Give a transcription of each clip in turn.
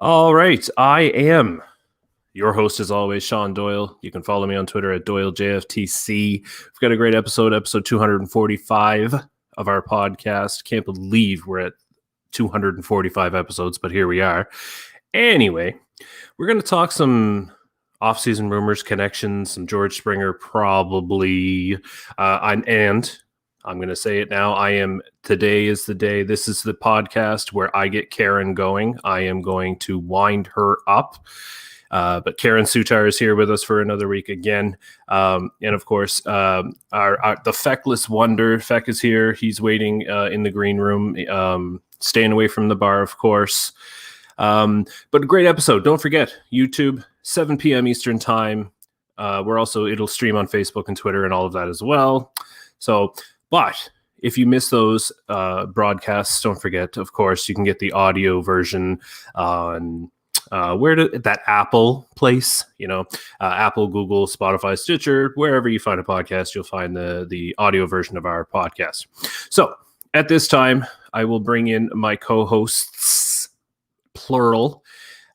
All right. I am your host, as always, Sean Doyle. You can follow me on Twitter at Doyle JFtC. We've got a great episode 245 of our podcast. Can't believe we're at 245 episodes, but here we are. Anyway, we're going to talk some off-season rumors, connections, some George Springer probably. And I'm going to say it now. Today is the day. This is the podcast where I get Karen going. I am going to wind her up. But Karen Sutar is here with us for another week again. And of course, the Feckless Wonder, Feck is here. He's waiting in the green room, staying away from the bar, of course. But a great episode. Don't forget, YouTube, 7 p.m. Eastern time. It'll stream on Facebook and Twitter and all of that as well. But if you miss those broadcasts, don't forget, of course, you can get the audio version on that Apple place, Apple, Google, Spotify, Stitcher, wherever you find a podcast, you'll find the audio version of our podcast. So at this time, I will bring in my co-hosts, plural.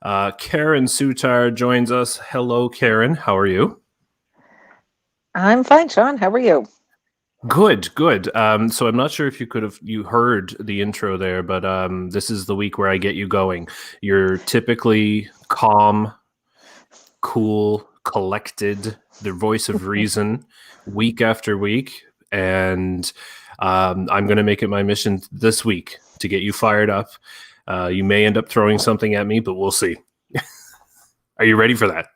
Karen Sutar joins us. Hello, Karen. How are you? I'm fine, Sean. How are you? Good. So I'm not sure if you heard the intro there, but this is the week where I get you going. You're typically calm, cool, collected, the voice of reason week after week. And I'm going to make it my mission this week to get you fired up. You may end up throwing something at me, but we'll see. Are you ready for that?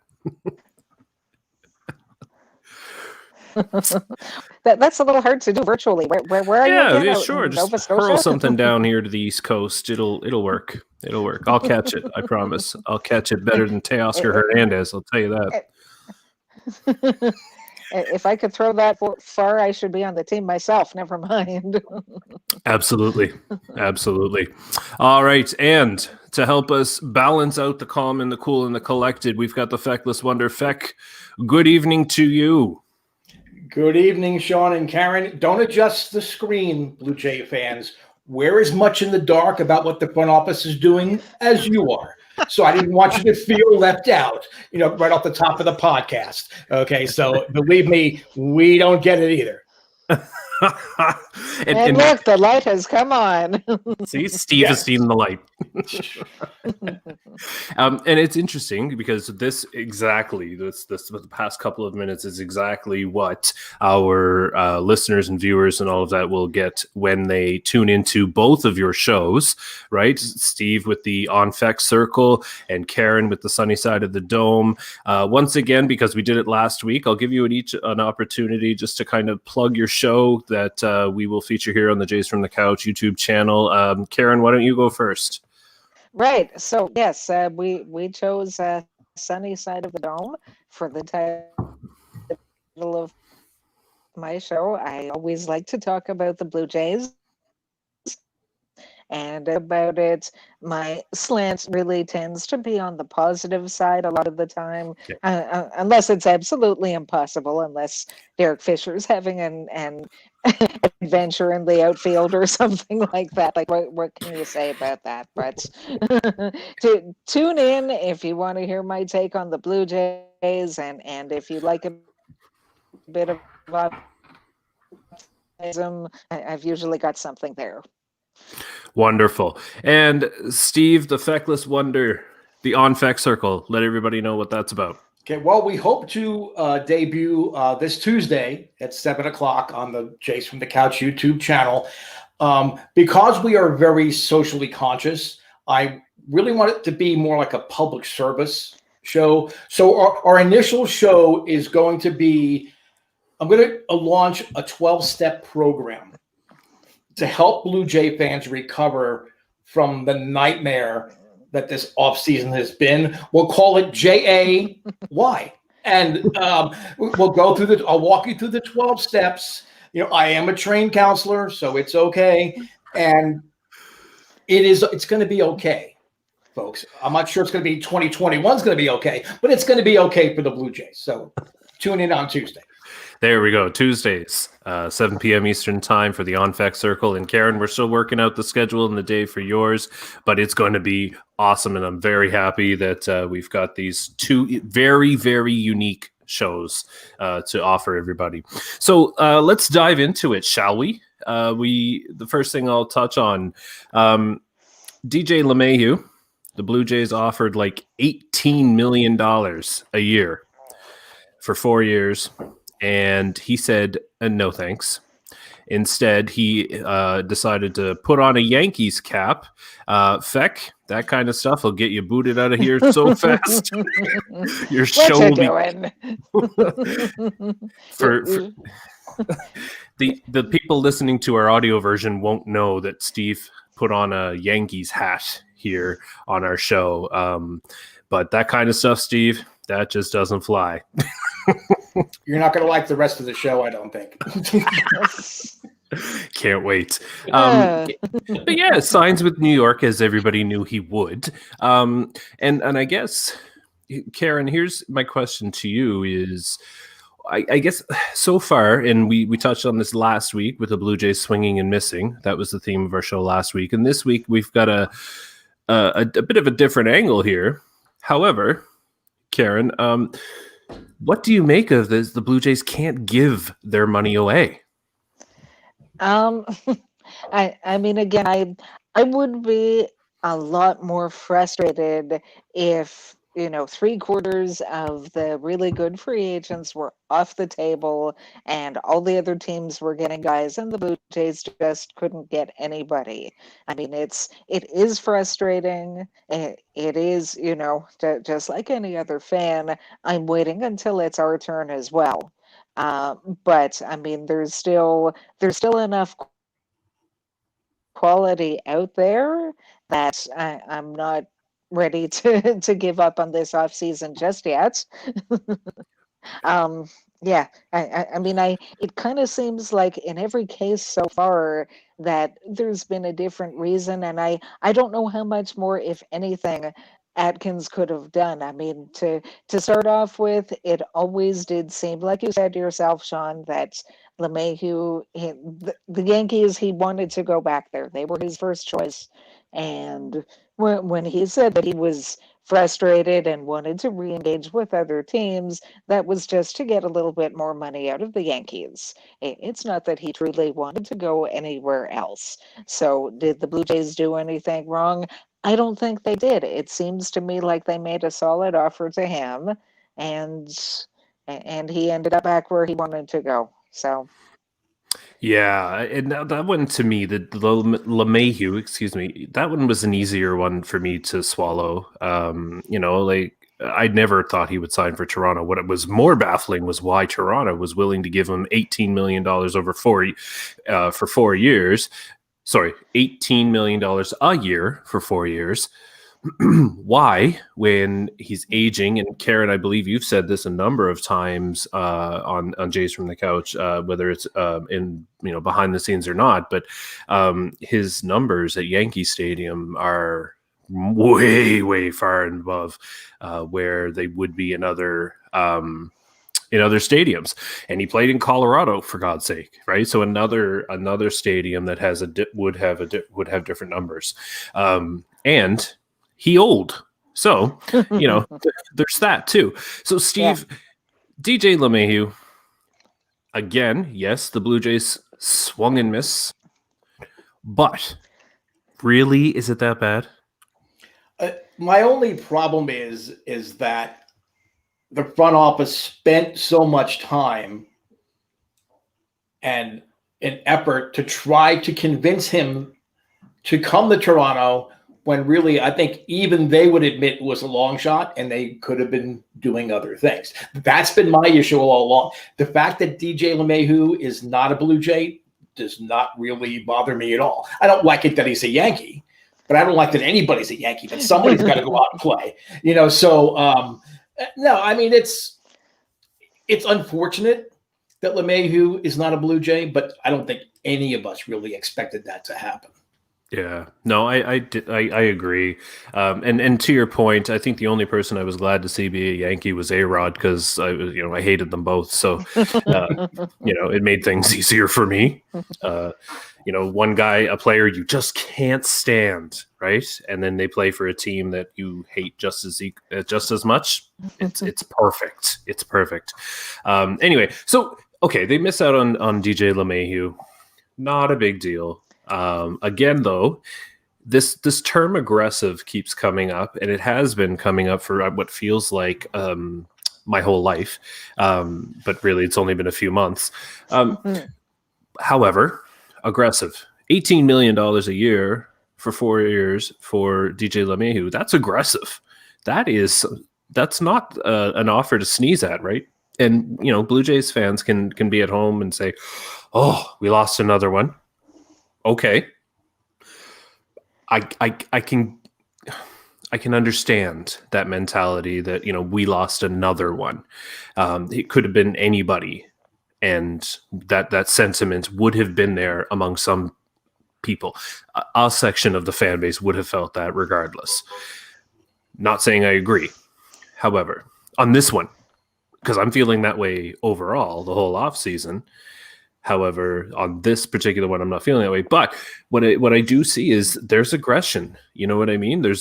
That's a little hard to do virtually. Where are you? Yeah, sure. Just hurl something down here to the East Coast. It'll work. I'll catch it. I promise. I'll catch it better than Teoscar Hernandez. I'll tell you that. If I could throw that far, I should be on the team myself. Never mind. Absolutely. All right, and to help us balance out the calm and the cool and the collected, we've got the Feckless Wonder. Feck, good evening to you. Good evening, Sean and Karen. Don't adjust the screen, Blue Jay fans. We're as much in the dark about what the front office is doing as you are. So I didn't want you to feel left out, right off the top of the podcast. Okay, so believe me, we don't get it either. and look, the light has come on. See, Steve has seen the light. And it's interesting because the past couple of minutes is exactly what our listeners and viewers and all of that will get when they tune into both of your shows, right? Steve with the On Feck Circle and Karen with the Sunny Side of the Dome. Once again, because we did it last week, I'll give you each an opportunity just to kind of plug your show that we will feature here on the Jays from the Couch YouTube channel. Karen, why don't you go first? Right. So yes, we chose Sunny Side of the Dome for the title of my show. I always like to talk about the Blue Jays. And about it, my slant really tends to be on the positive side a lot of the time, unless it's absolutely impossible, unless Derek Fisher's having an adventure in the outfield or something like that. Like, what can you say about that? But to tune in if you want to hear my take on the Blue Jays, and if you like a bit of optimism, I've usually got something there. Wonderful. And Steve, the Feckless Wonder, the On Feck Circle. Let everybody know what that's about. Okay, well, we hope to debut this Tuesday at 7 o'clock on the Jays from the Couch YouTube channel. Because we are very socially conscious, I really want it to be more like a public service show. So our initial show is going to be, I'm going to launch a 12-step program to help Blue Jay fans recover from the nightmare that this offseason has been. We'll call it JAY. And we'll go through I'll walk you through the 12 steps. I am a trained counselor, so it's okay. And it's going to be okay, folks. I'm not sure it's going to be 2021 is going to be okay, but it's going to be okay for the Blue Jays. So tune in on Tuesday. There we go. Tuesdays, 7 p.m. Eastern time for the On-Fact Circle. And Karen, we're still working out the schedule and the day for yours, but it's going to be awesome. And I'm very happy that we've got these two very, very unique shows to offer everybody. So let's dive into it, shall we? The first thing I'll touch on, DJ LeMahieu, the Blue Jays offered like $18 million a year for 4 years. And he said, no, thanks. Instead, he decided to put on a Yankees cap. Feck, that kind of stuff will get you booted out of here so fast. Your show will be for the people listening to our audio version won't know that Steve put on a Yankees hat here on our show. But that kind of stuff, Steve, that just doesn't fly. You're not going to like the rest of the show, I don't think. Can't wait. But yeah, signs with New York, as everybody knew he would. And I guess, Karen, here's my question to you is, I guess so far, and we touched on this last week with the Blue Jays swinging and missing. That was the theme of our show last week. And this week we've got a bit of a different angle here. However, Karen, what do you make of this? The Blue Jays can't give their money away. I mean, again, I would be a lot more frustrated if, 3/4 of the really good free agents were off the table and all the other teams were getting guys and the Blue Jays just couldn't get anybody. I mean, it is frustrating. It is, just like any other fan, I'm waiting until it's our turn as well. But I mean, there's still enough quality out there that I'm not ready to give up on this off season just yet. Yeah, I mean, it kind of seems like in every case so far that there's been a different reason, and I don't know how much more, if anything, Atkins could have done. I mean, to start off with, it always did seem, like you said yourself, Sean, that LeMahieu, the Yankees, he wanted to go back there. They were his first choice, and when he said that he was frustrated and wanted to re-engage with other teams, that was just to get a little bit more money out of the Yankees. It's not that he truly wanted to go anywhere else. So did the Blue Jays do anything wrong? I don't think they did. It seems to me like they made a solid offer to him, and he ended up back where he wanted to go. So. Yeah, and that one to me, the LeMahieu, excuse me, that one was an easier one for me to swallow. Like I never thought he would sign for Toronto. What it was more baffling was why Toronto was willing to give him $18 million over for 4 years. Sorry, $18 million a year for 4 years. Why, when he's aging, and Karen, I believe you've said this a number of times on Jays from the Couch, whether it's in behind the scenes or not, but his numbers at Yankee Stadium are way far and above where they would be in other stadiums. And he played in Colorado, for God's sake, right? So another stadium that has would have different numbers, and he old. So, there's that too. So, Steve, yeah. DJ LeMahieu, again, yes, the Blue Jays swung and missed, but really, is it that bad? My only problem is that the front office spent so much time and an effort to try to convince him to come to Toronto, when really I think even they would admit it was a long shot and they could have been doing other things. That's been my issue all along. The fact that DJ LeMahieu is not a Blue Jay does not really bother me at all. I don't like it that he's a Yankee, but I don't like that anybody's a Yankee, that somebody's got to go out and play. So no, I mean, it's unfortunate that LeMahieu is not a Blue Jay, but I don't think any of us really expected that to happen. Yeah, no, I agree. And to your point, I think the only person I was glad to see be a Yankee was A-Rod, because I hated them both. So, it made things easier for me. One guy, a player you just can't stand, right? And then they play for a team that you hate just as much. It's perfect. It's perfect. Anyway, so okay, they miss out on DJ LeMahieu. Not a big deal. Again, though, this term aggressive keeps coming up, and it has been coming up for what feels like my whole life. But really, it's only been a few months. However, aggressive. $18 million a year for 4 years for DJ LeMahieu. That's aggressive. That's not an offer to sneeze at, right? And Blue Jays fans can be at home and say, "Oh, we lost another one." Okay, I can understand that mentality that we lost another one. It could have been anybody, and that sentiment would have been there among some people. A section of the fan base would have felt that regardless. Not saying I agree. However, on this one, because I'm feeling that way overall the whole off season. However, on this particular one, I'm not feeling that way. But what I do see is there's aggression. You know what I mean? There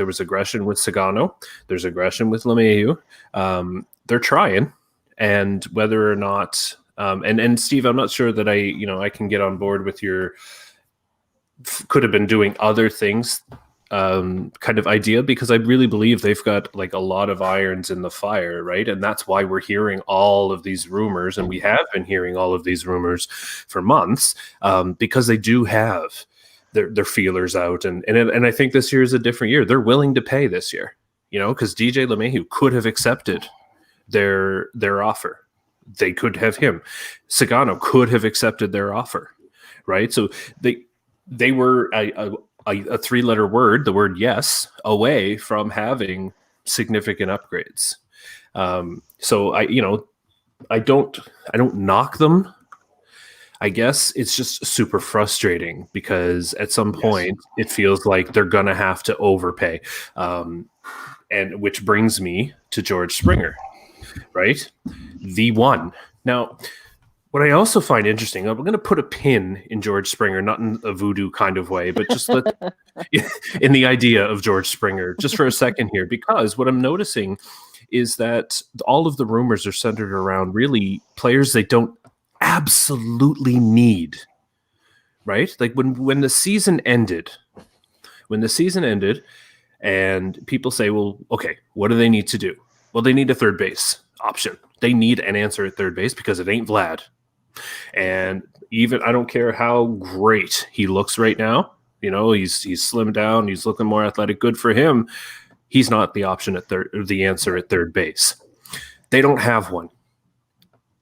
was aggression with Sagano. There's aggression with LeMahieu. They're trying, and whether or not, and Steve, I'm not sure that I can get on board with your could have been doing other things kind of idea, because I really believe they've got like a lot of irons in the fire, right? And that's why we're hearing all of these rumors, and we have been hearing all of these rumors for months, because they do have their feelers out, and I think this year is a different year. They're willing to pay this year, because DJ LeMahieu could have accepted their offer. They could have him. Sagano could have accepted their offer, right? So they were a three-letter word, the word yes, away from having significant upgrades. So I don't knock them. I guess it's just super frustrating, because at some point it feels like they're gonna have to overpay, and which brings me to George Springer, right? The one. Now, what I also find interesting, I'm going to put a pin in George Springer, not in a voodoo kind of way, but just in the idea of George Springer, just for a second here, because what I'm noticing is that all of the rumors are centered around really players they don't absolutely need, right? Like when the season ended, and people say, well, okay, what do they need to do? Well, they need a third base option. They need an answer at third base, because it ain't Vlad. And even I don't care how great he looks right now. He's slimmed down. He's looking more athletic. Good for him. He's not the option at the answer at third base. They don't have one.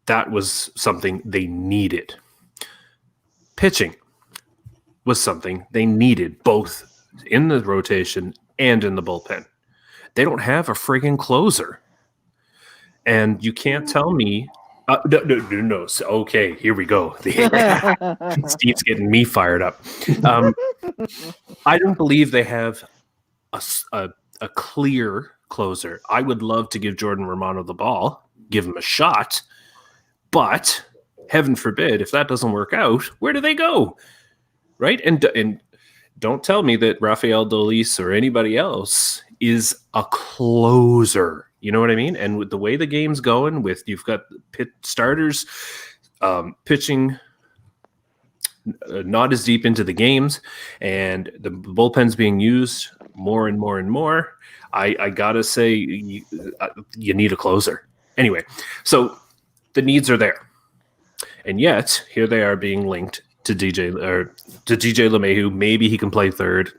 That was something they needed. Pitching was something they needed, both in the rotation and in the bullpen. They don't have a friggin' closer. And you can't tell me. No. So, okay, here we go. Steve's getting me fired up. I don't believe they have a clear closer. I would love to give Jordan Romano the ball, give him a shot, but heaven forbid, if that doesn't work out, where do they go? Right? And don't tell me that Rafael Dolis or anybody else is a closer. You know what I mean? And with the way the game's going, you've got starters pitching not as deep into the games, and the bullpen's being used more and more and more, I gotta say you need a closer. Anyway, so the needs are there, and yet here they are being linked to DJ LeMahieu. Maybe he can play third.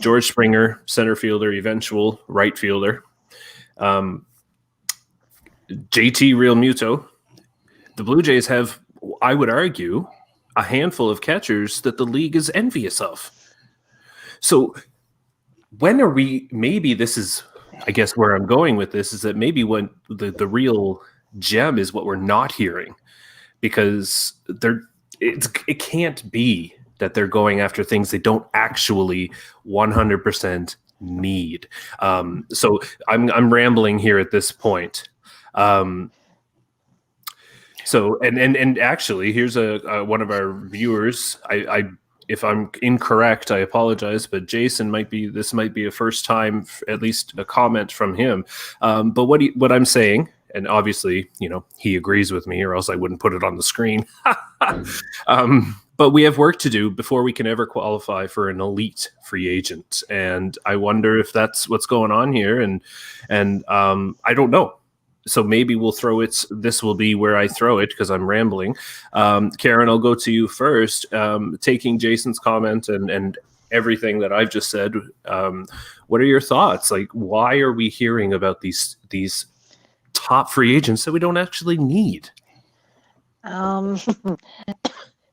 George Springer, center fielder, eventual right fielder. JT Realmuto. The Blue Jays have, I would argue, a handful of catchers that the league is envious of. So when are we, maybe this is, I guess where I'm going with this, is that maybe when the real gem is what we're not hearing, because it can't be that they're going after things they don't actually 100% need. So I'm rambling here at this point. So and actually, here's a one of our viewers. I if I'm incorrect, I apologize, but Jason this might be a first time, at least a comment from him. But what I'm saying, and obviously, he agrees with me, or else I wouldn't put it on the screen. But we have work to do before we can ever qualify for an elite free agent, and I wonder if that's what's going on here. And I don't know. So maybe we'll throw it. This will be where I throw it because I'm rambling. Karen, I'll go to you first. Taking Jason's comment and everything that I've just said, what are your thoughts? Like, why are we hearing about these top free agents that we don't actually need?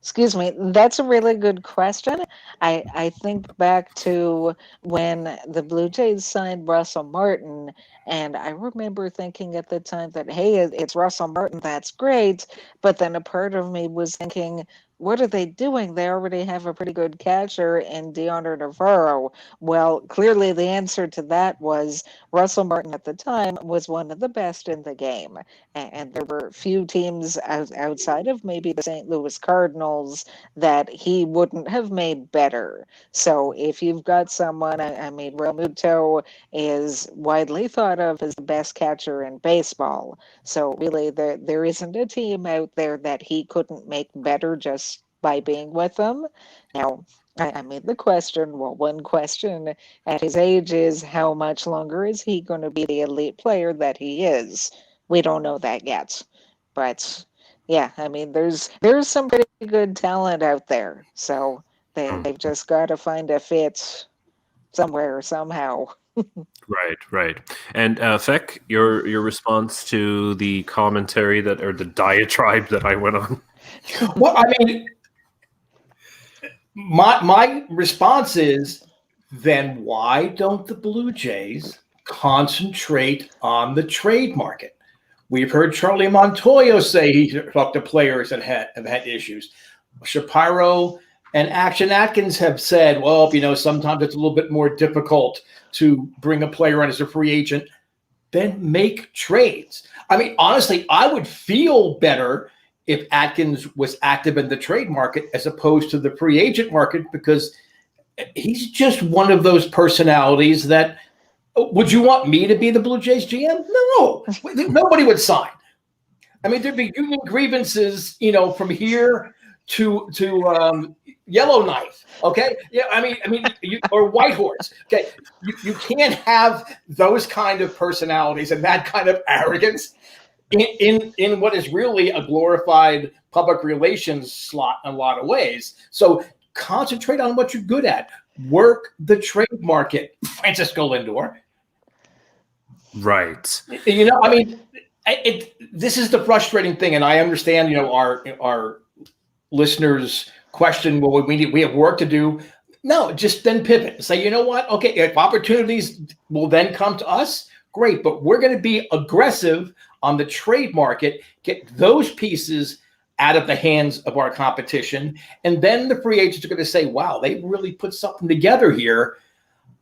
Excuse me. That's a really good question. I think back to when the Blue Jays signed Russell Martin, and I remember thinking at the time that, hey, it's Russell Martin, that's great. But then a part of me was thinking, what are they doing? They already have a pretty good catcher in Deontay Navarro. Well, clearly the answer to that was Russell Martin at the time was one of the best in the game. And there were few teams outside of maybe the St. Louis Cardinals that he wouldn't have made better. So if you've got someone, I mean, Real Muto is widely thought of as the best catcher in baseball. So really, there isn't a team out there that he couldn't make better just by being with them. Now, I made the question, well, one question at his age is how much longer is he going to be the elite player that he is? We don't know that yet. But yeah, I mean, there's some pretty good talent out there. So they've just got to find a fit somewhere, somehow. Right. And Feck, your response to the commentary or the diatribe that I went on? Well, I mean, my response is, then why don't the Blue Jays concentrate on the trade market? We've heard Charlie Montoyo say he talked to players that have had issues. Shapiro and Action Atkins have said, well, sometimes it's a little bit more difficult to bring a player in as a free agent. Then make trades. I mean, honestly, I would feel better if Atkins was active in the trade market as opposed to the free agent market, because he's just one of those personalities that, would you want me to be the Blue Jays GM? No, nobody would sign. I mean, there'd be union grievances, from here to Yellowknife. Okay. Yeah. I mean, or Whitehorse. Okay. You can't have those kind of personalities and that kind of arrogance in what is really a glorified public relations slot in a lot of ways. So concentrate on what you're good at. Work the trade market, Francisco Lindor. Right. I mean, this is the frustrating thing, and I understand, our listeners question, well, we have work to do. No, just then pivot and say, you know what? Okay, if opportunities will then come to us, great, but we're going to be aggressive on the trade market, get those pieces out of the hands of our competition, and then the free agents are going to say, wow, they really put something together here.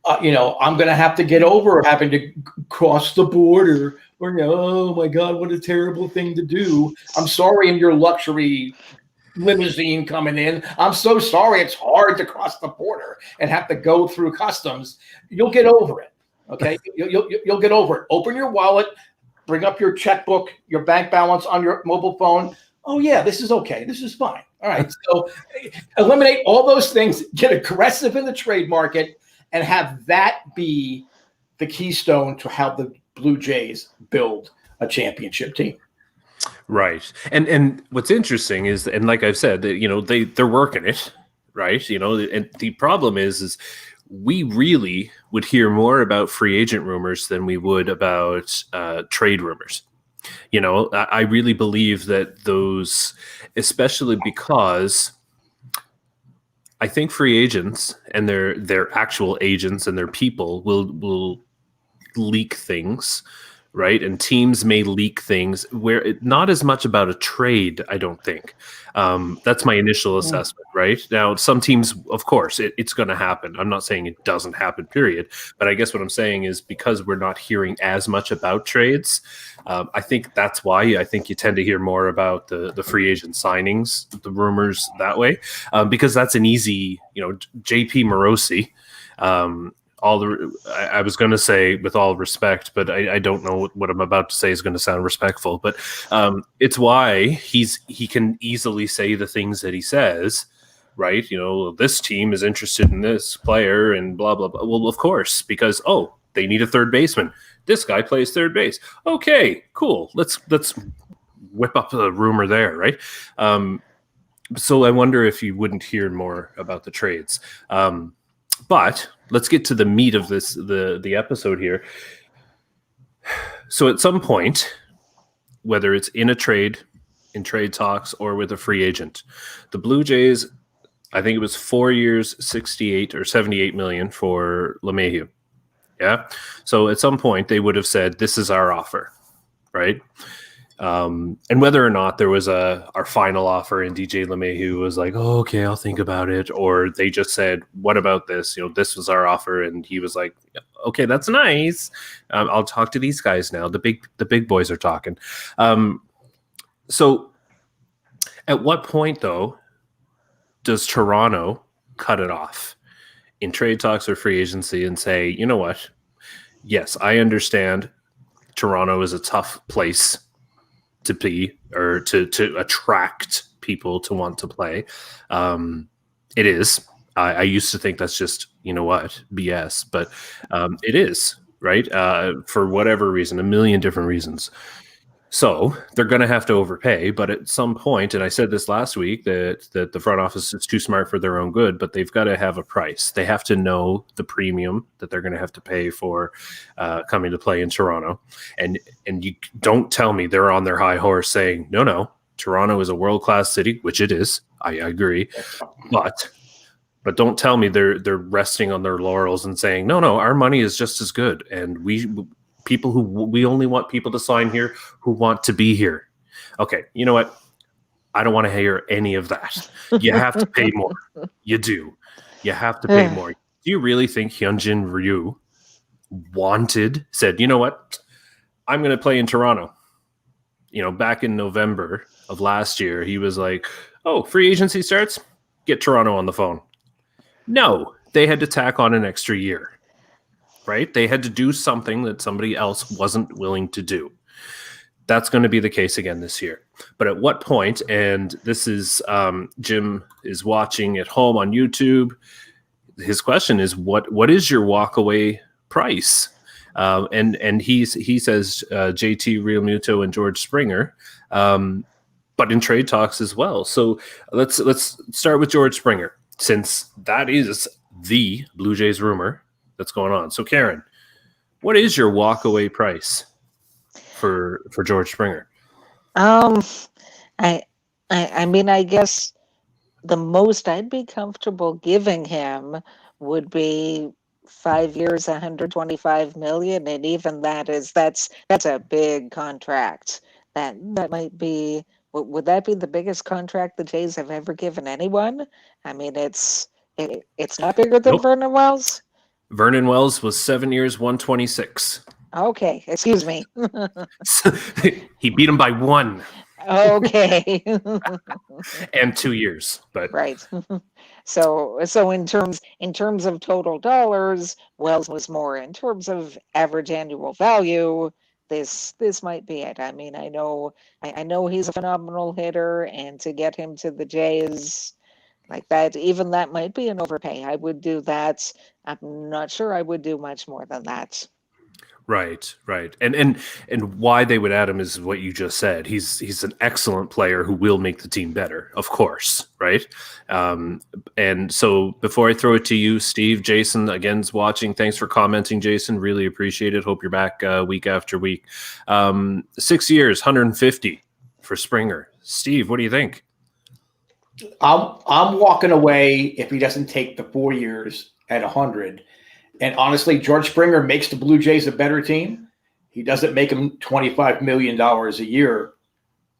I'm going to have to get over having to cross the border, or oh my God, what a terrible thing to do. I'm sorry, in your luxury limousine coming in, I'm so sorry. It's hard to cross the border and have to go through customs. You'll get over it. Okay. You'll get over it. Open your wallet, bring up your checkbook, your bank balance on your mobile phone. Oh yeah, this is okay. This is fine. All right. So eliminate all those things, get aggressive in the trade market, and have that be the keystone to how the Blue Jays build a championship team. Right. And what's interesting is, and like I've said, that they're working it, right? And the problem is we really would hear more about free agent rumors than we would about trade rumors. I really believe that those, especially because I think free agents and their actual agents and their people will leak things right? And teams may leak things not as much about a trade, I don't think. That's my initial assessment, right? Now, some teams, of course, it's going to happen. I'm not saying it doesn't happen, period. But I guess what I'm saying is because we're not hearing as much about trades, I think that's why I think you tend to hear more about the free agent signings, the rumors that way, because that's an easy, JP Morosi. I was going to say with all respect, but I don't know what I'm about to say is going to sound respectful, but it's why he can easily say the things that he says, right? This team is interested in this player and blah, blah, blah. Well, of course, because, they need a third baseman. This guy plays third base. Okay, cool. Let's whip up the rumor there, right? So I wonder if you wouldn't hear more about the trades. But let's get to the meat of the episode here. So at some point, whether it's in a trade, in trade talks, or with a free agent, the Blue Jays, I think it was 4 years, 68 or 78 million for LeMahieu. Yeah. So at some point they would have said, this is our offer, right? And whether or not there was our final offer and DJ LeMahieu was like, oh, okay, I'll think about it. Or they just said, what about this? This was our offer. And he was like, okay, that's nice. I'll talk to these guys now. The big boys are talking. So at what point, though, does Toronto cut it off in trade talks or free agency and say, you know what? Yes, I understand Toronto is a tough place to be or to attract people to want to play. It is. I used to think that's just, BS, but it is, right? For whatever reason, a million different reasons. So they're going to have to overpay, but at some point, and I said this last week, that the front office is too smart for their own good, but they've got to have a price. They have to know the premium that they're going to have to pay for coming to play in Toronto. And you don't tell me they're on their high horse saying, no, Toronto is a world-class city, which it is. I agree. But don't tell me they're resting on their laurels and saying, no, our money is just as good. And we only want people to sign here who want to be here. Okay, you know what? I don't want to hear any of that. You have to pay more. You do. You have to pay more. Do you really think Hyunjin Ryu said, you know what? I'm going to play in Toronto. Back in November of last year, he was like, oh, free agency starts? Get Toronto on the phone. No, they had to tack on an extra year. Right? They had to do something that somebody else wasn't willing to do. That's going to be the case again this year. But at what point, and this is Jim is watching at home on YouTube, his question is, what is your walkaway price? And he says JT Realmuto and George Springer, but in trade talks as well. So let's start with George Springer, since that is the Blue Jays rumor that's going on. So Karen, what is your walkaway price for George Springer? I mean, I guess the most I'd be comfortable giving him would be 5 years, 125 million, and even that's a big contract. That might be. Would that be the biggest contract the Jays have ever given anyone? I mean, it's not bigger than Vernon Wells. Vernon Wells was 7 years, 126. Okay, excuse me. He beat him by 1. Okay. And 2 years, but right. So in terms of total dollars, Wells was more. In terms of average annual value, this might be it. I mean, I know he's a phenomenal hitter, and to get him to the Jays like that, even that might be an overpay. I would do that. I'm not sure I would do much more than that. Right. And why they would add him is what you just said. He's an excellent player who will make the team better, of course, right? And so before I throw it to you, Steve, Jason, again's watching. Thanks for commenting, Jason. Really appreciate it. Hope you're back week after week. 6 years, 150 for Springer. Steve, what do you think? I'm walking away if he doesn't take the 4 years at 100. And honestly, George Springer makes the Blue Jays a better team. He doesn't make him $25 million a year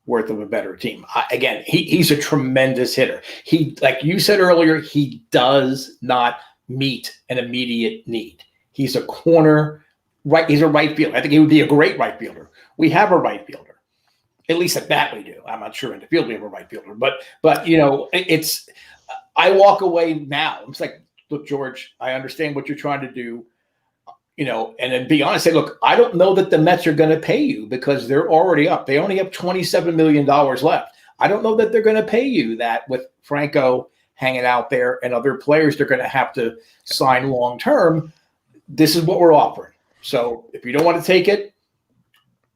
worth of a better team. Again, he's a tremendous hitter. He, like you said earlier, he does not meet an immediate need. He's a corner, right? He's a right fielder. I think he would be a great right fielder. We have a right fielder. At least at bat we do. I'm not sure in the field we have a right fielder. But you know, it's I walk away now. It's like, look, George, I understand what you're trying to do. You know, and then be honest, say, look, I don't know that the Mets are going to pay you because they're already up. They only have $27 million left. I don't know that they're going to pay you that with Franco hanging out there and other players they're going to have to sign long term. This is what we're offering. So if you don't want to take it,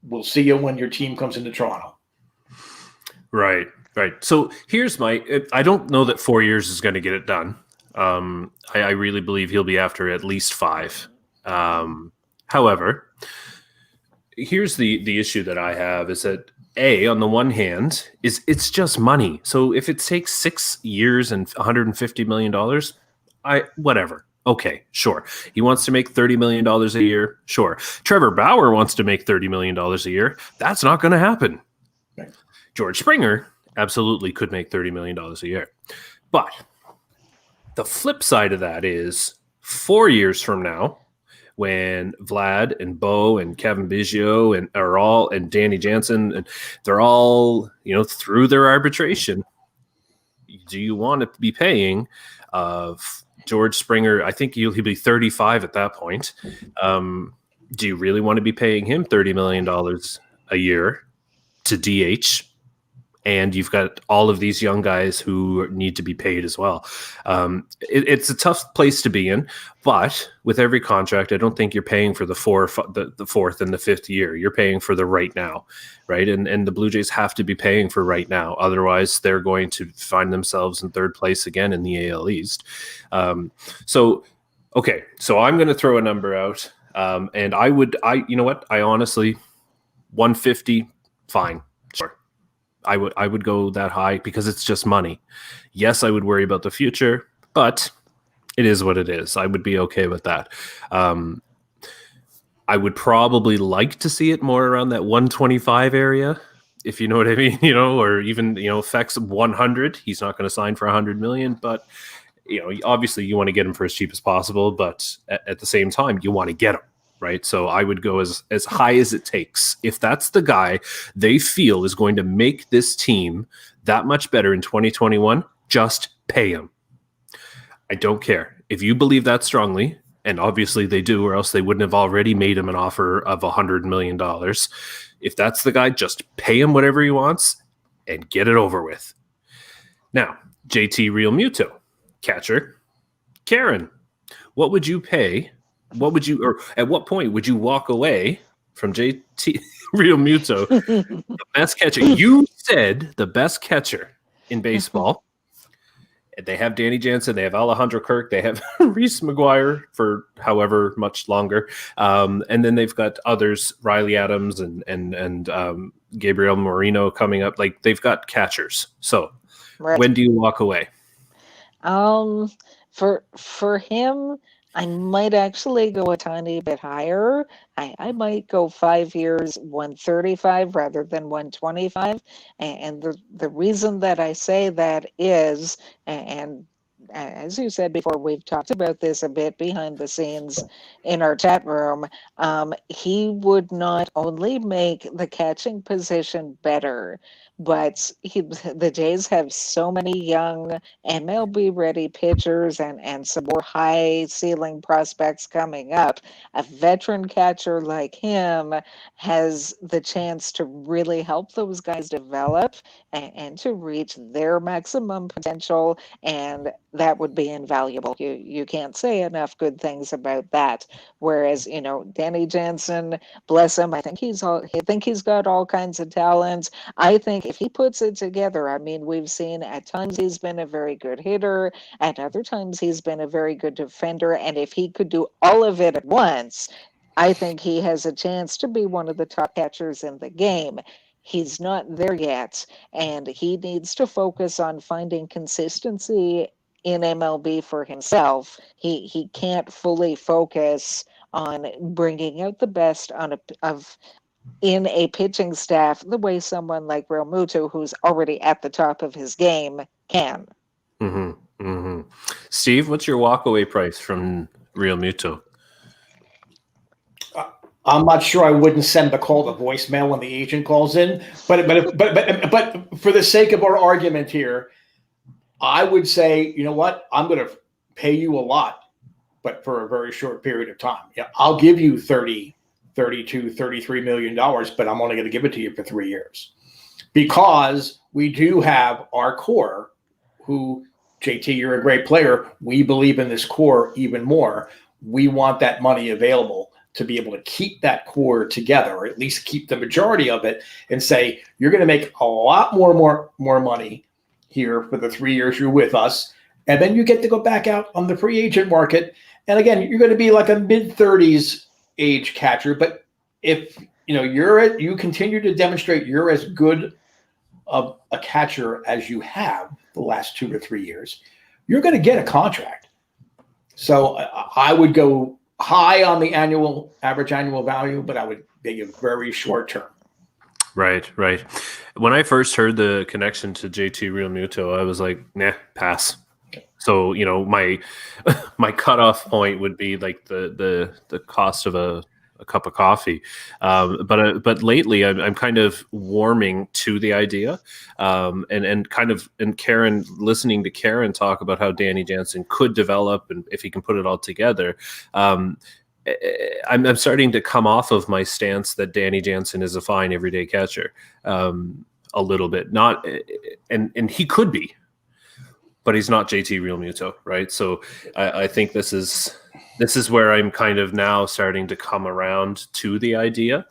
we'll see you when your team comes into Toronto. Right. So here's I don't know that 4 years is going to get it done. I really believe he'll be after at least 5. However, here's the issue that I have is that on the one hand, it's just money. So if it takes 6 years and $150 million, whatever. Okay, sure. He wants to make $30 million a year. Sure. Trevor Bauer wants to make $30 million a year. That's not going to happen. Right. George Springer absolutely could make $30 million a year. But the flip side of that is 4 years from now, when Vlad and Bo and Kevin Biggio and Danny Jansen, and they're all, through their arbitration, do you want to be paying George Springer? I think he'll be 35 at that point. Do you really want to be paying him $30 million a year to DH? And you've got all of these young guys who need to be paid as well. It's a tough place to be in, but with every contract, I don't think you're paying for the fourth and the fifth year. You're paying for the right now, right? And the Blue Jays have to be paying for right now. Otherwise, they're going to find themselves in third place again in the AL East. So I'm going to throw a number out, and you know what? I honestly, 150, fine, sure. I would go that high because it's just money. Yes, I would worry about the future, but it is what it is. I would be okay with that. I would probably like to see it more around that 125 area, if you know what I mean, or even, Fex 100. He's not going to sign for 100 million, but obviously you want to get him for as cheap as possible, but at the same time, you want to get him. Right. So I would go as high as it takes. If that's the guy they feel is going to make this team that much better in 2021, just pay him. I don't care. If you believe that strongly, and obviously they do, or else they wouldn't have already made him an offer of $100 million. If that's the guy, just pay him whatever he wants and get it over with. Now, JT Real Muto, catcher, Karen, what would you pay? Or at what point would you walk away from JT Real Muto, the best catcher? You said the best catcher in baseball. They have Danny Jansen, they have Alejandro Kirk, they have Reese McGuire for however much longer, and then they've got others, Riley Adams and Gabriel Moreno coming up. Like, they've got catchers. So right. When do you walk away? For him, I might actually go a tiny bit higher. I might go 5 years, 135 rather than 125. And the reason that I say that is, and as you said before, we've talked about this a bit behind the scenes in our chat room. He would not only make the catching position better, but the Jays have so many young MLB-ready pitchers and some more high-ceiling prospects coming up. A veteran catcher like him has the chance to really help those guys develop and to reach their maximum potential, and that would be invaluable. You can't say enough good things about that. Whereas, Danny Jansen, bless him, I think he's got all kinds of talents. I think if he puts it together, I mean, we've seen at times he's been a very good hitter, at other times he's been a very good defender, and if he could do all of it at once, I think he has a chance to be one of the top catchers in the game. He's not there yet, and he needs to focus on finding consistency in MLB for himself. He can't fully focus on bringing out the best in a pitching staff the way someone like Real Muto, who's already at the top of his game, can. Mm-hmm. Mm-hmm. Steve, what's your walkaway price from Real Muto? I'm not sure I wouldn't send the call to voicemail when the agent calls in, but for the sake of our argument here, I would say, you know what? I'm going to pay you a lot, but for a very short period of time. Yeah, I'll give you 30, 32, 33 million dollars, but I'm only going to give it to you for 3 years. Because we do have our core who, JT, you're a great player. We believe in this core even more. We want that money available to be able to keep that core together, or at least keep the majority of it, and say, you're going to make a lot more money here for the 3 years you're with us. And then you get to go back out on the free agent market. And again, you're going to be like a mid-30s age catcher. But if you continue to demonstrate you're as good of a catcher as you have the last 2 to 3 years, you're going to get a contract. So I would go high on the average annual value, but I would make it very short term. Right. When I first heard the connection to JT Real Muto, I was like, nah, pass. So, my cutoff point would be like the cost of a cup of coffee. But lately I'm kind of warming to the idea. And Karen, listening to Karen talk about how Danny Jansen could develop and if he can put it all together, I'm starting to come off of my stance that Danny Jansen is a fine everyday catcher, a little bit. Not, and he could be, but he's not JT Real Muto, right? So I think this is where I'm kind of now starting to come around to the idea,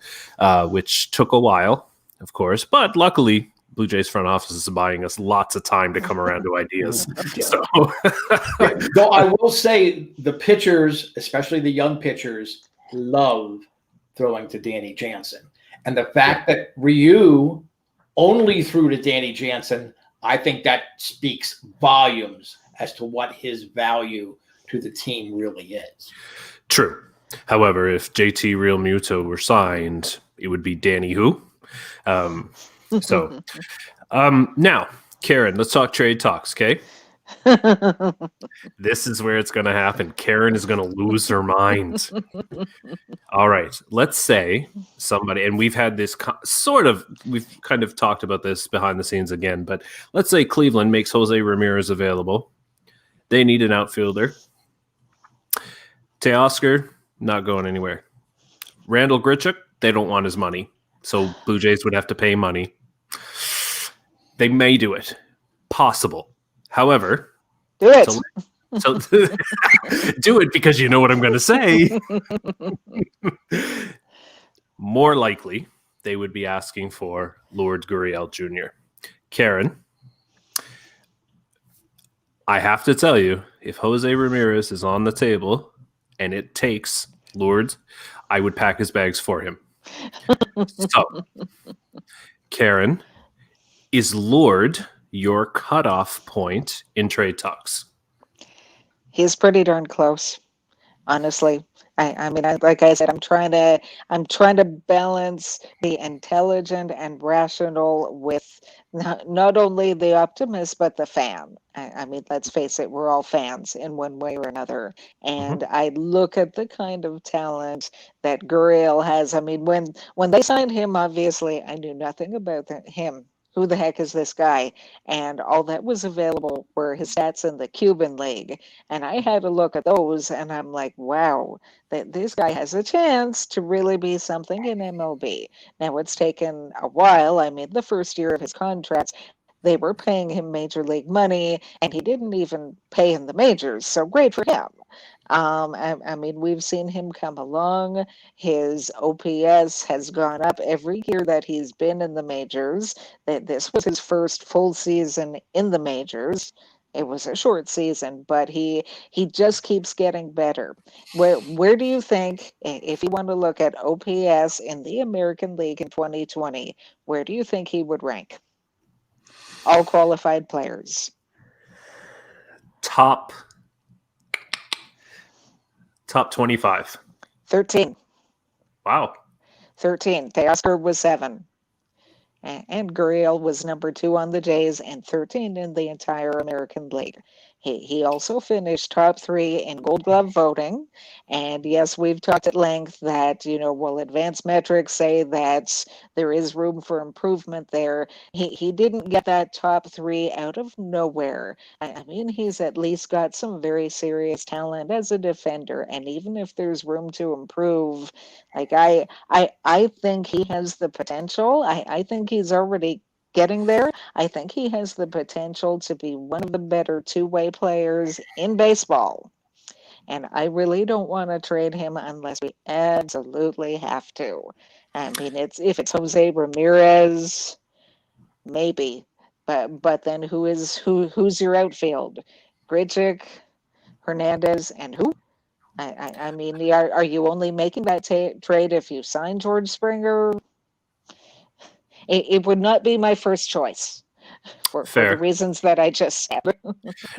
which took a while, of course, but luckily Blue Jays front office is buying us lots of time to come around to ideas. So, though I will say the pitchers, especially the young pitchers, love throwing to Danny Jansen. And the fact that Ryu only threw to Danny Jansen, I think that speaks volumes as to what his value to the team really is. True. However, if JT Real Muto were signed, it would be Danny who? Now, Karen, let's talk trade talks, okay? This is where it's going to happen. Karen is going to lose her mind. All right. Let's say somebody, and we've had this we've kind of talked about this behind the scenes again, but let's say Cleveland makes Jose Ramirez available. They need an outfielder. Teoscar, not going anywhere. Randall Grichuk, they don't want his money. So Blue Jays would have to pay money. They may do it. Possible. However, do it. So do it because you know what I'm going to say. More likely, they would be asking for Lourdes Gurriel Jr. Karen, I have to tell you, if Jose Ramirez is on the table and it takes Lourdes, I would pack his bags for him. So, Karen, is Lourdes your cutoff point in trade talks? He's pretty darn close, honestly. I mean, like I said, I'm trying to balance the intelligent and rational with not only the optimist but the fan. I mean, let's face it, we're all fans in one way or another. And I look at the kind of talent that Gurriel has. I mean, when they signed him, obviously, I knew nothing about him. Who the heck is this guy? And all that was available were his stats in the Cuban League. And I had to look at those, and I'm like, wow, that this guy has a chance to really be something in MLB. Now, it's taken a while. I mean, the first year of his contract, they were paying him major league money, and he didn't even pay in the majors. So great for him. I mean, we've seen him come along. His OPS has gone up every year that he's been in the majors. This was his first full season in the majors. It was a short season, but he just keeps getting better. Where do you think, if you want to look at OPS in the American League in 2020, where do you think he would rank? All qualified players. Top 25. 13. Wow. 13. Teoscar was 7. And Gurriel was number 2 on the Jays and 13 in the entire American League. He also finished top 3 in Gold Glove voting. And yes, we've talked at length that, advanced metrics say that there is room for improvement there. He didn't get that top 3 out of nowhere. I mean, he's at least got some very serious talent as a defender. And even if there's room to improve, like I think he has the potential. I think he's already getting there. I think he has the potential to be one of the better two-way players in baseball. And I really don't want to trade him unless we absolutely have to. I mean, if it's Jose Ramirez, maybe. But then who's your outfield? Grichuk, Hernandez, and who? I mean, are you only making that trade if you sign George Springer? It would not be my first choice for the reasons that I just said.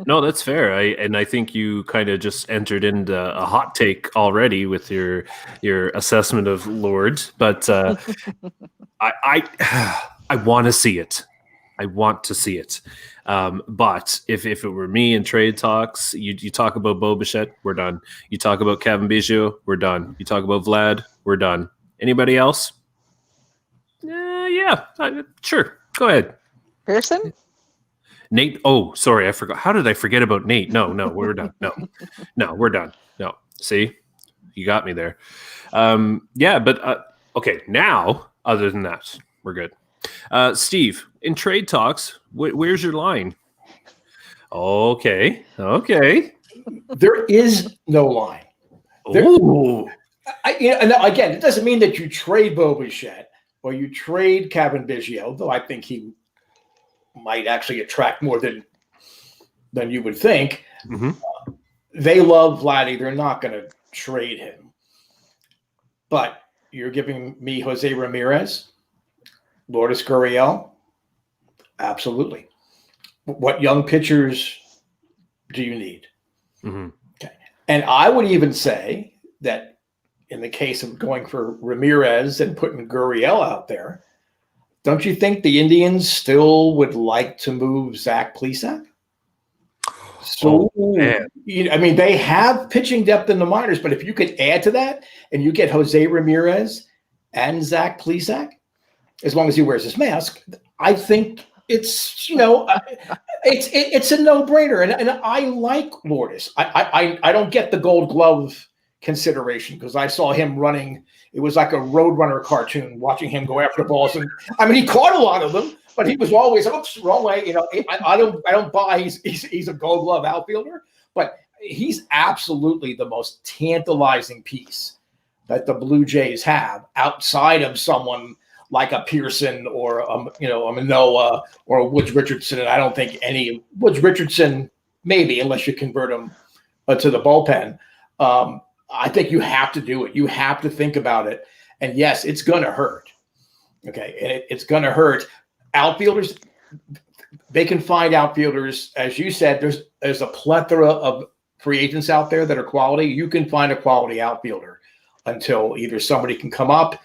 No, that's fair. I think you kind of just entered into a hot take already with your assessment of Lord, but I want to see it. I want to see it. But if it were me in trade talks, you talk about Bo Bichette, we're done. You talk about Kevin Biggio, we're done. You talk about Vlad, we're done. Anybody else? Yeah, sure. Go ahead. Pearson? Nate. Oh, sorry. I forgot. How did I forget about Nate? No, we're done. No, we're done. No, see, you got me there. Yeah, but okay. Now, other than that, we're good. Steve, in trade talks, where's your line? Okay. There is no line. Oh. Again, it doesn't mean that you trade Bo Bichette or you trade Kevin Biggio, though I think he might actually attract more than you would think. Mm-hmm. They love Vladdy. They're not going to trade him. But you're giving me Jose Ramirez, Lourdes Gurriel? Absolutely. What young pitchers do you need? Mm-hmm. Okay. And I would even say that in the case of going for Ramirez and putting Gurriel out there, don't you think the Indians still would like to move Zach Plesac? So, I mean, they have pitching depth in the minors, but if you could add to that and you get Jose Ramirez and Zach Plesac, as long as he wears his mask, I think it's it's a no-brainer. And I like Lourdes. I don't get the Gold Glove consideration because I saw him running. It was like a Roadrunner cartoon watching him go after balls. And I mean, he caught a lot of them, but he was always, oops, wrong way. I don't buy he's a Gold Glove outfielder, but he's absolutely the most tantalizing piece that the Blue Jays have outside of someone like a Pearson or a Manoah or a Woods Richardson. And I don't think any Woods Richardson, maybe, unless you convert him to the bullpen. I think you have to do it. You have to think about it. And yes, it's going to hurt. Okay. And it's going to hurt. Outfielders, they can find outfielders. As you said, there's a plethora of free agents out there that are quality. You can find a quality outfielder until either somebody can come up,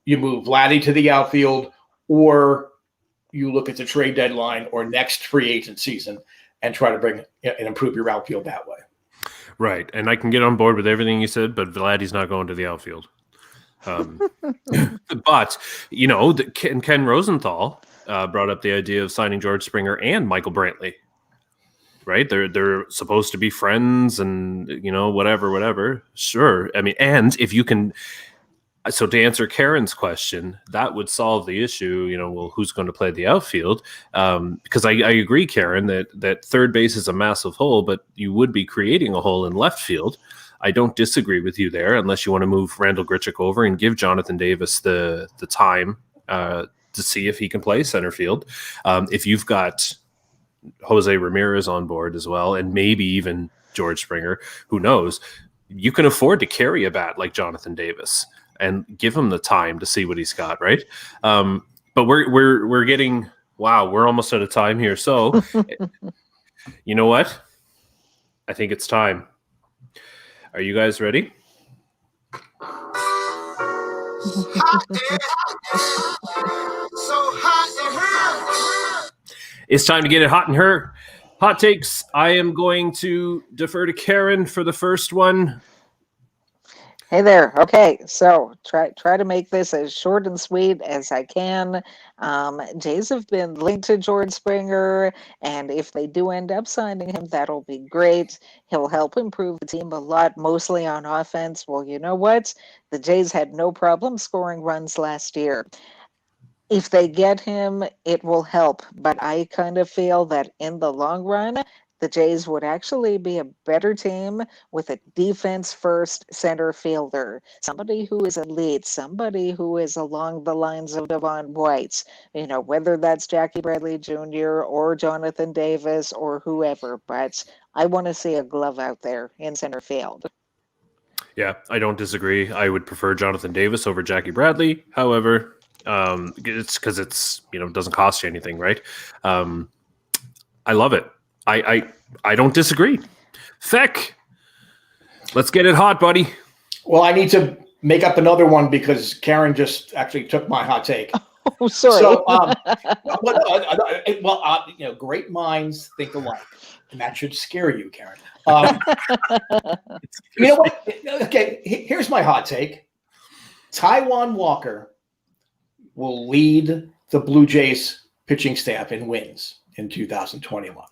you move Vladdy to the outfield, or you look at the trade deadline or next free agent season and try to bring and improve your outfield that way. Right, and I can get on board with everything you said, but Vladdy's not going to the outfield. But, Ken Rosenthal brought up the idea of signing George Springer and Michael Brantley. Right? They're supposed to be friends and, whatever. Sure. I mean, and if you can – so to answer Karen's question, that would solve the issue, well, who's going to play the outfield? Because I agree, Karen, that third base is a massive hole, but you would be creating a hole in left field. I don't disagree with you there, unless you want to move Randall Grichuk over and give Jonathan Davis the time to see if he can play center field. If you've got Jose Ramirez on board as well, and maybe even George Springer, who knows, you can afford to carry a bat like Jonathan Davis and give him the time to see what he's got, right? But we're getting we're almost out of time here. So you know what? I think it's time. Are you guys ready? It's time to get it hot in her. Hot takes. I am going to defer to Karen for the first one. Hey there. Okay, so try to make this as short and sweet as I can. Jays have been linked to George Springer, and if they do end up signing him, that'll be great. He'll help improve the team a lot, mostly on offense. Well, you know what? The Jays had no problem scoring runs last year. If they get him, it will help. But I kind of feel that in the long run, the Jays would actually be a better team with a defense first center fielder, somebody who is elite, somebody who is along the lines of Devon White, whether that's Jackie Bradley Jr. or Jonathan Davis or whoever. But I want to see a glove out there in center field. Yeah, I don't disagree. I would prefer Jonathan Davis over Jackie Bradley. However, it's because it doesn't cost you anything, right? I love it. I don't disagree. Feck, let's get it hot, buddy. Well, I need to make up another one because Karen just actually took my hot take. Oh, sorry. So, great minds think alike, and that should scare you, Karen. You know what? Okay, here's my hot take. Taijuan Walker will lead the Blue Jays pitching staff in wins in 2021.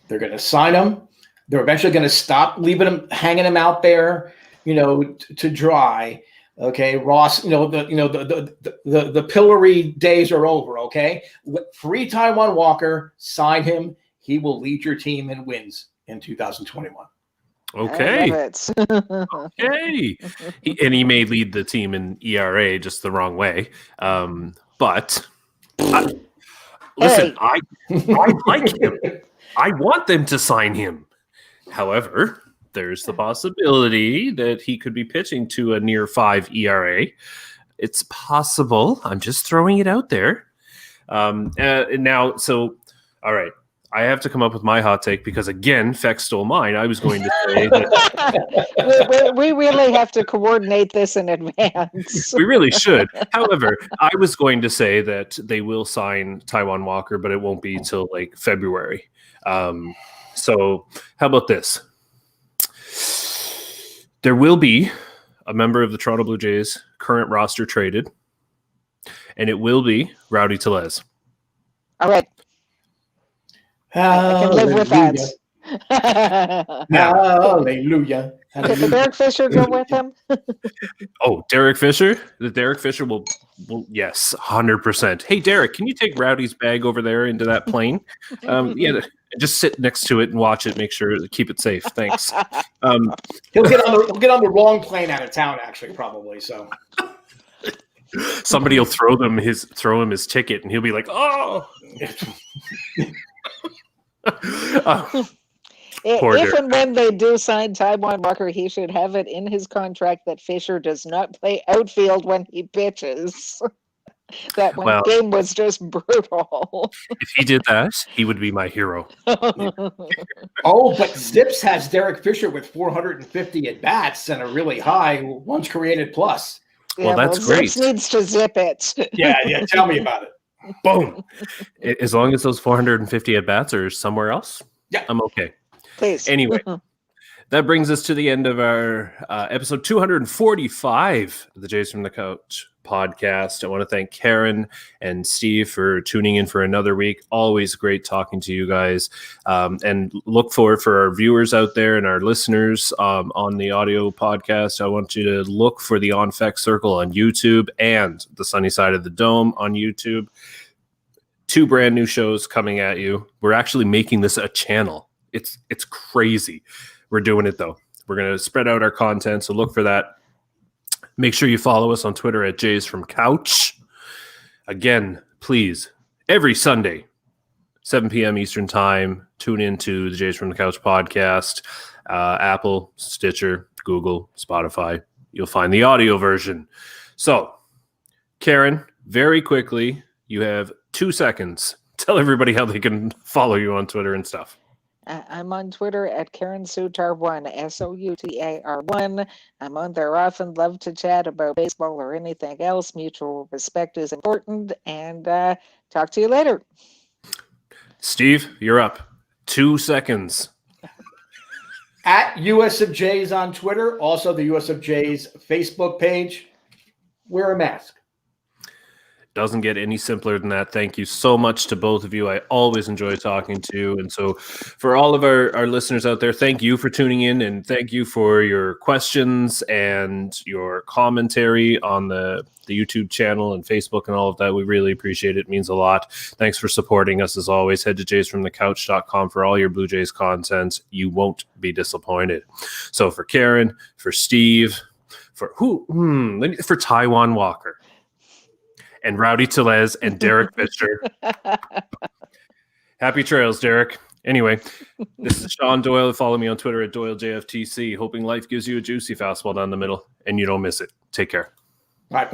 They're going to sign him. They're eventually going to stop hanging him out there, to dry. Okay, Ross. The pillory days are over. Okay, free Taijuan Walker. Sign him. He will lead your team in wins in 2021. Okay. Okay. He may lead the team in ERA just the wrong way. But listen, I like him. I want them to sign him. However, there's the possibility that he could be pitching to a near 5 ERA. It's possible. I'm just throwing it out there. All right. I have to come up with my hot take because, again, Feck stole mine. I was going to say that we really have to coordinate this in advance. We really should. However, I was going to say that they will sign Taijuan Walker, but it won't be till like February. So how about this? There will be a member of the Toronto Blue Jays current roster traded, and it will be Rowdy Tellez. All right. I can live with that. Hallelujah. Did Derek Fisher go with him? Derek Fisher? The Derek Fisher will yes, 100%. Hey, Derek, can you take Rowdy's bag over there into that plane? Just sit next to it and watch it. Make sure to keep it safe. Thanks. He'll get on the wrong plane out of town, actually, probably. So somebody will throw him his ticket, and he'll be like, "Oh." If and when they do sign Taijuan Walker, he should have it in his contract that Fisher does not play outfield when he pitches. That game was just brutal. If he did that, he would be my hero. But Zips has Derek Fisher with 450 at bats and a really high runs created plus. Well, that's great. Zips needs to zip it. Yeah. Tell me about it. Boom. As long as those 450 at bats are somewhere else, I'm okay. Please. Anyway, that brings us to the end of our episode 245 of the Jays from the Couch podcast. I want to thank Karen and Steve for tuning in for another week. Always great talking to you guys. And look forward for our viewers out there and our listeners on the audio podcast. I want you to look for the On Feck Circle on YouTube and the Sunny Side of the Dome on YouTube. 2 brand new shows coming at you. We're actually making this a channel. It's crazy. We're doing it though. We're going to spread out our content, so look for that. Make sure you follow us on Twitter at Jays from Couch. Again, please, every Sunday, 7 p.m. Eastern Time, tune into the Jays from the Couch podcast. Apple, Stitcher, Google, Spotify. You'll find the audio version. So, Karen, very quickly, you have 2 seconds. Tell everybody how they can follow you on Twitter and stuff. I'm on Twitter at Karen Soutar1, Soutar1. I'm on there often, love to chat about baseball or anything else. Mutual respect is important, and talk to you later. Steve, you're up. 2 seconds. At US of J's on Twitter, also the US of J's Facebook page. Wear a mask. Doesn't get any simpler than that. Thank you so much to both of you. I always enjoy talking to you. And so for all of our listeners out there, thank you for tuning in, and thank you for your questions and your commentary on the YouTube channel and Facebook and all of that. We really appreciate it. It means a lot. Thanks for supporting us as always. Head to jaysfromthecouch.com for all your Blue Jays content. You won't be disappointed. So for Karen, for Steve, for for Taiwan Walker, and Rowdy Tellez and Derek Fisher. Happy trails, Derek. Anyway, this is Sean Doyle. Follow me on Twitter at DoyleJFTC. Hoping life gives you a juicy fastball down the middle and you don't miss it. Take care.